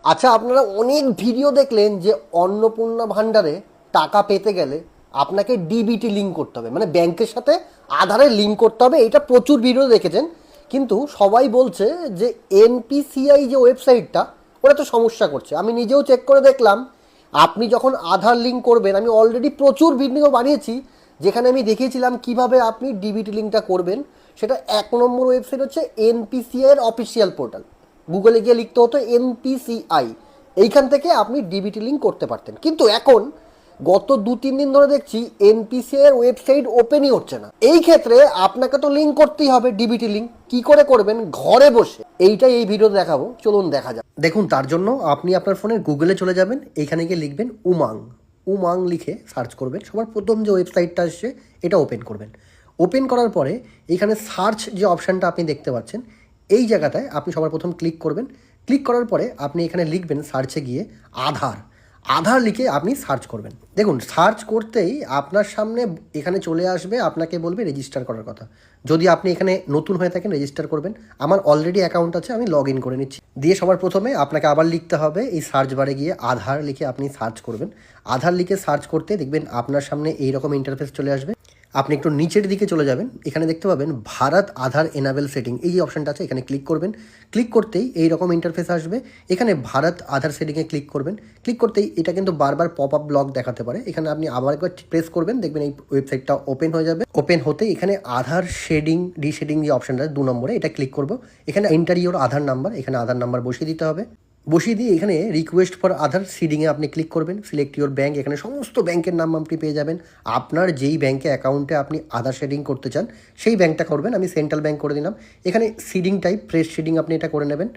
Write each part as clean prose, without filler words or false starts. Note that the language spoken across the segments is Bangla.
আচ্ছা, আপনারা অনেক ভিডিও দেখলেন যে অন্নপূর্ণা ভাণ্ডারে টাকা পেতে গেলে আপনাকে ডিবিটি লিঙ্ক করতে হবে, মানে ব্যাংকের সাথে আধারে লিঙ্ক করতে হবে। এটা প্রচুর ভিডিও দেখেছেন, কিন্তু সবাই বলছে যে এনপিসিআই যে ওয়েবসাইটটা ওটা তো সমস্যা করছে। আমি নিজেও চেক করে দেখলাম, আপনি যখন আধার লিঙ্ক করবেন, আমি অলরেডি প্রচুর ভিডিও বানিয়েছি যেখানে আমি দেখিয়েছিলাম কিভাবে আপনি ডিবিটি লিঙ্কটা করবেন। সেটা 1 নম্বর ওয়েবসাইট হচ্ছে এনপিসিআই এর অফিসিয়াল পোর্টাল। গুগলে গিয়ে লিখতে হতো এনপিসিআই, এইখান থেকে আপনি ডিবিটি লিঙ্ক করতে পারতেন। কিন্তু এখন গত 2-3 দিন ধরে দেখছি এনপিসিআই এর ওয়েবসাইট ওপেনই হচ্ছে না। এই ক্ষেত্রে আপনাকে তো লিঙ্ক করতেই হবে ডিবিটি লিঙ্ক। কি করে করবেন ঘরে বসে, এইটাই এই ভিডিওতে দেখাবো, চলুন দেখা যাক। দেখুন, তার জন্য আপনি আপনার ফোনের গুগলে চলে যাবেন, এইখানে গিয়ে লিখবেন উমাং। উমাং লিখে সার্চ করবেন, সবার প্রথম যে ওয়েবসাইটটা আসছে এটা ওপেন করবেন। ওপেন করার পরে এখানে সার্চ যে অপশানটা আপনি দেখতে পাচ্ছেন, এই জায়গাটায় আপনি সবার প্রথম ক্লিক করবেন। ক্লিক করার পরে আপনি এখানে লিখবেন সার্চে গিয়ে আধার। আধার লিখে আপনি সার্চ করবেন। দেখুন, সার্চ করতেই আপনার সামনে এখানে চলে আসবে, আপনাকে বলবে রেজিস্টার করার কথা। যদি আপনি এখানে নতুন হয়ে থাকেন রেজিস্টার করবেন। আমার অলরেডি অ্যাকাউন্ট আছে, আমি লগ ইন করে নিচ্ছি। দিয়ে সবার প্রথমে আপনাকে আবার লিখতে হবে, এই সার্চ বারে গিয়ে আধার লিখে আপনি সার্চ করবেন। আধার লিখে সার্চ করতে দেখবেন আপনার সামনে এইরকম ইন্টারফেস চলে আসবে। আপনি একটু নিচের দিকে চলে যাবেন, এখানে দেখতে পাবেন ভারত আধার এনাবেল সেটিং, এই যে অপশানটা আছে এখানে ক্লিক করবেন। ক্লিক করতেই এই রকম ইন্টারফেস আসবে। এখানে ভারত আধার সেটিংয়ে ক্লিক করবেন। ক্লিক করতেই এটা কিন্তু বারবার পপ আপ ব্লক দেখাতে পারে, এখানে আপনি আবার একবার প্রেস করবেন, দেখবেন এই ওয়েবসাইটটা ওপেন হয়ে যাবে। ওপেন হতেই এখানে আধার শেডিং ডিশেডিং যে অপশানটা 2 নম্বরে, এটা ক্লিক করব। এখানে এন্টার ইওর আধার নাম্বার, এখানে আধার নাম্বার বসিয়ে দিতে হবে। বসিয়ে দিয়ে এখানে রিকোয়েস্ট ফর আধার সিডিংয়ে আপনি ক্লিক করবেন। সিলেক্ট ইউর ব্যাঙ্ক, এখানে সমস্ত ব্যাংকের নাম আপনি পেয়ে যাবেন। আপনার যেই ব্যাংকে অ্যাকাউন্টে আপনি আধার শেডিং করতে চান সেই ব্যাংকটা করবেন। আমি সেন্ট্রাল ব্যাংক করে দিলাম। এখানে সিডিং টাইপ ফ্রেশ সিডিং আপনি এটা করে নেবেন।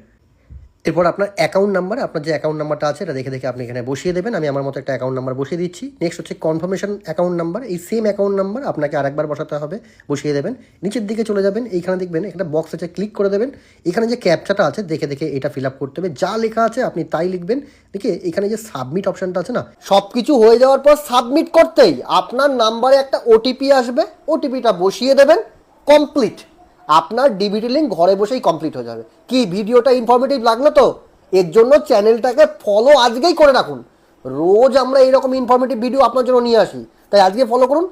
এরপর আপনার অ্যাকাউন্ট নাম্বার, আপনার যে অ্যাকাউন্ট নাম্বারটা আছে এটা দেখে দেখে আপনি এখানে বসিয়ে দেবেন। আমি আমার মতো একটা অ্যাকাউন্ট নাম্বার বসিয়ে দিচ্ছি। নেক্সট হচ্ছে কনফার্মেশন অ্যাকাউন্ট নাম্বার, এই সেম অ্যাকাউন্ট নাম্বার আপনাকে আরেকবার বসাতে হবে, বসিয়ে দেবেন। নিচের দিকে চলে যাবেন, এইখানে দেখবেন একটা বক্স আছে, ক্লিক করে দেবেন। এখানে যে ক্যাপচাটা আছে দেখে দেখে এটা ফিল আপ করতে হবে, যা লেখা আছে আপনি তাই লিখবেন। দেখে এখানে যে সাবমিট অপশানটা আছে না, সব কিছু হয়ে যাওয়ার পর সাবমিট করতেই আপনার নাম্বারে একটা ওটিপি আসবে, ওটিপিটা বসিয়ে দেবেন। কমপ্লিট, আপনার ডিবিটি লিঙ্ক ঘরে বসেই কমপ্লিট হয়ে যাবে। কি ভিডিওটা ইনফরমেটিভ লাগলো তো? এর জন্য চ্যানেলটাকে ফলো আজকেই করে রাখুন। রোজ আমরা এইরকম ইনফরমেটিভ ভিডিও আপনার জন্য নিয়ে আসি, তাই আজকে ফলো করুন।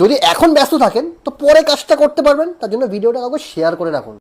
যদি এখন ব্যস্ত থাকেন তো পরে কাজটা করতে পারবেন, তার জন্য ভিডিওটা কাউকে শেয়ার করে রাখুন।